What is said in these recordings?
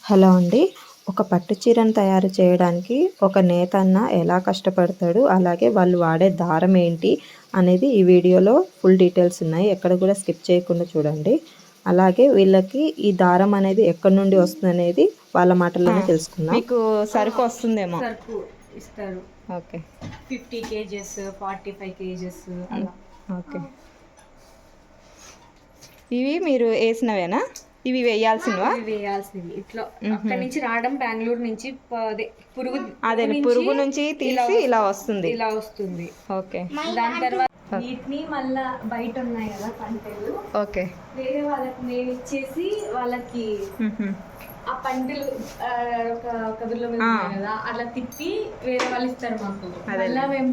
Hello అండి. ఒక పట్టు చీరను తయారు చేయడానికి ఒక నేతన్న ఎలా కష్టపడతాడు, అలాగే వాళ్ళు వాడే దారం ఏంటి అనేది ఈ వీడియోలో ఫుల్ డీటెయిల్స్ ఉన్నాయి. ఎక్కడ కూడా స్కిప్ చేయకుండా చూడండి. అలాగే వీళ్ళకి ఈ దారం అనేది ఎక్కడి నుండి వస్తుంది అనేది వాళ్ళ మాటల్లోనే తెలుసుకుందాం. మీకు సరుకు వస్తుందేమో. సరుకు ఇస్తారు. ఓకే. 50 kgs 45 kgs అలా. ఓకే. ఇవి మీరు వేసినవేనా? ఇవి వేయాల్సినవా? వేయాల్సినవి. ఇట్లా అక్కడి నుంచి రావడం బెంగళూరు నుంచి పురుగు నుంచి తీసి ఇలా వస్తుంది. ఓకే. దాని తర్వాత వీటిని మళ్ళా బయట ఉన్నాయి కదా పంటలు, ఓకే, వేరే వాళ్ళకి మేము ఇచ్చేసి వాళ్ళకి ఆ పంటలు కదుర్లో కదా అలా తిప్పి వేరే వాళ్ళు ఇస్తారు మాకు. మళ్ళీ మేము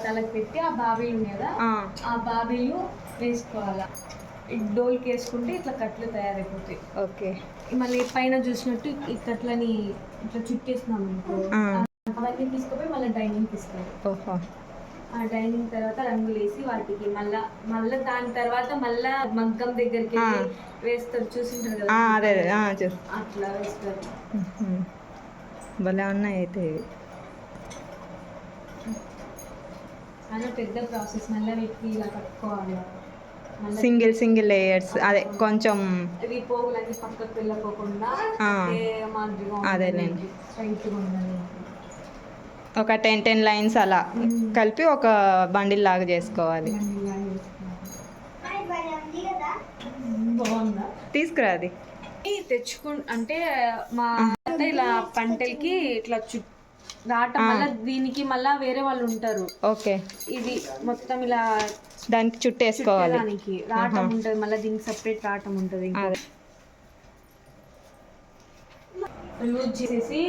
తలకు పెట్టి ఆ బాబీలు ఉన్నాయి కదా ఆ బాబీలు వేసుకోవాలా. డోల్కి వేసుకుంటే ఇట్లా కట్లు తయారైపోతాయి. ఓకే. మళ్ళీ పైన చూసినట్టు ఈ కట్లని ఇట్లా చుట్టేసినాం అనుకో, అవన్నీ తీసుకుపోయి మళ్ళీ డైనింగ్ తీసుకోవాలి. ఓహో. ఆ డైనింగ్ తర్వాత రంగులు వేసి వాటికి మళ్ళా దాని తర్వాత మళ్ళా మగ్గం దగ్గరికి వేస్తారు. చూసింటారు కదా, అట్లా వేస్తారు. భలే ఉన్నాయి అయితే. చాలా పెద్ద ప్రాసెస్. మళ్ళీ వీటికి ఇలా కట్టుకోవాలి. సింగిల్ లేయర్స్, అదే కొంచెం ఇవి పోగులన్నీ పక్కకు వెళ్ళకోకుండా అదేలేండి. ఒక 10 లైన్స్ అలా కలిపి ఒక బండిల్ లాగా చేసుకోవాలి. తీసుకురా అది అంటే మా ఇలా పంటలకి ఇట్లా రావటం వల్ల దీనికి మళ్ళా వేరే వాళ్ళు ఉంటారు. ఓకే. ఇది మొత్తం ఇలా దానికి చుట్టేసుకోవాలి. దానికి రావటం ఉంటుంది, మళ్ళీ దీనికి సపరేట్ రావటం ఉంటుంది. లూజ్ చేసేసి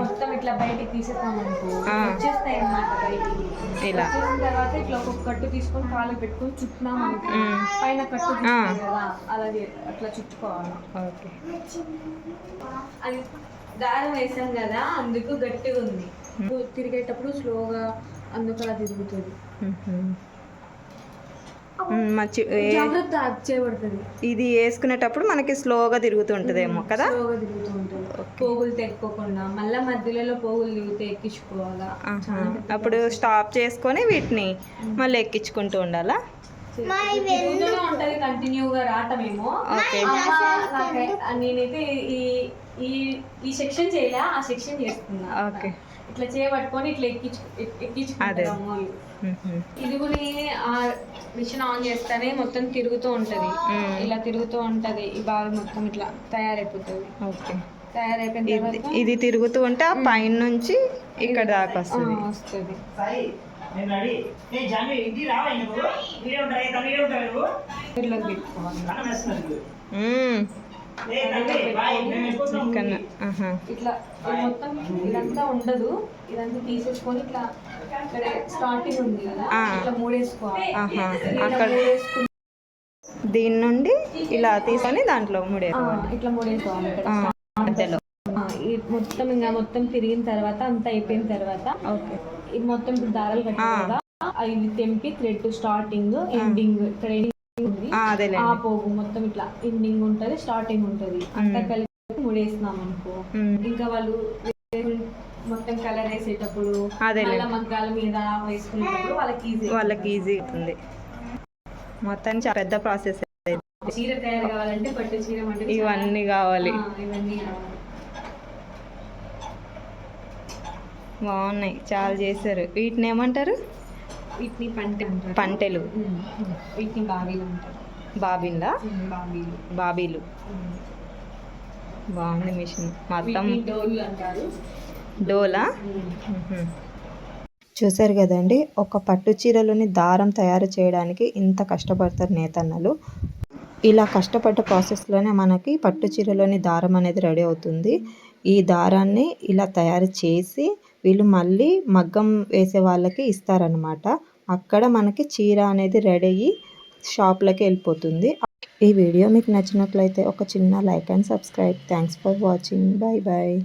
మొత్తం ఇట్లా బయటికి తీసేస్తామనుకో, వచ్చేస్తాయి అన్నమాట బయటికి. ఇలా తర్వాత ఇట్లా ఒక్కొక్క కట్టు తీసుకొని కాలు పెట్టుకొని చుట్టినాం అనుకో, పైన కట్టు కదా అలాగే అట్లా చుట్టుకోవాలి. ఓకే. అది దారం వేసాం కదా, అందుకు గట్టిగా ఉంది. తిరిగేటప్పుడు స్లోగా అందుకు అలా తిరుగుతుంది. ఇది వేసుకునేటప్పుడు మనకి స్లోగా తిరుగుతుంటదేమో కదా. స్లోగా తిరుగుతూ ఉంటుంది, పోగులు తెక్కోకుండా. మళ్ళీ మధ్యలో పోగులు తిరిగితే ఎక్కించుకోవాలా. అప్పుడు స్టాప్ చేసుకొని వీటిని మళ్ళీ ఎక్కించుకుంటూ ఉండాలా. ఉంటది కంటిన్యూగా రావటమేమో. నేనైతే ఈ సెక్షన్ చేయలే, ఆ సెక్షన్ చేస్తున్నా. ఓకే. ఇట్లా చేయబట్టుకొని ఇట్లా ఎక్కించుకుంటాము. ఇది కూడా ఆ మిషన్ ఆన్ చేస్తేనే మొత్తం తిరుగుతూ ఉంటది. ఇలా తిరుగుతూ ఉంటది. ఈ బాగా మొత్తం ఇట్లా తయారైపోతుంది. ఓకే. తయారైపోయిన తర్వాత ఇది తిరుగుతూ ఉంటే ఆ పైన నుంచి ఇక్కడ దాకా వస్తుంది. ఇట్లా మొత్తం ఇదంతా ఉండదు, ఇదంతా తీసేసుకొని ఇట్లా స్టార్టింగ్ ఉంది కదా ఇట్లా మూడేసుకోవాలి. అక్కడ దీని నుండి ఇలా తీసుకొని దాంట్లో ఇట్లా మూడేసుకోవాలి. మొత్తం తిరిగిన తర్వాత అంతా అయిపోయిన తర్వాత ఇది మొత్తం ఇప్పుడు దారాలు కట్టాలి కదా, ఇది తెంపి థ్రెడ్ స్టార్టింగ్ ఎండింగ్ ఇక్కడ ఆ పోగు మొత్తం ఇట్లా ఎండింగ్ ఉంటది, స్టార్టింగ్ ఉంటది, అంతా కలిపి ముడేసినాం అనుకో. ఇంకా వాళ్ళు మొత్తం కలర్ వేసేటప్పుడు మగ్గాల మీద వేసుకునేటప్పుడు వాళ్ళకి ఈజీ అవుతుంది. మొత్తం చాలా పెద్ద ప్రాసెస్. చీర తయారు కావాలంటే పట్టు చీర ఇవన్నీ కావాలి. బాగున్నాయి, చాలా చేశారు. వీటిని ఏమంటారు? వీటిని పంటలు. వీటిని బాబీలు అంటారు. బాబీలా? బాబీలు. బాగుంది మిషన్ మొత్తం. డోలా. చూసారు కదండి, ఒక పట్టు చీరలోని దారం తయారు చేయడానికి ఇంత కష్టపడతారు నేతన్నలు. ఇలా కష్టపడ్డ ప్రాసెస్లోనే మనకి పట్టు చీరలోని దారం అనేది రెడీ అవుతుంది. ఈ దారాన్ని ఇలా తయారు చేసి వీళ్ళు మళ్ళీ మగ్గం వేసే వాళ్ళకి ఇస్తారనమాట. అక్కడ మనకి చీర అనేది రెడీ అయ్యి షాప్లోకి వెళ్ళిపోతుంది. ఈ వీడియో మీకు నచ్చినట్లయితే ఒక చిన్న like and subscribe. Thanks for watching. Bye bye.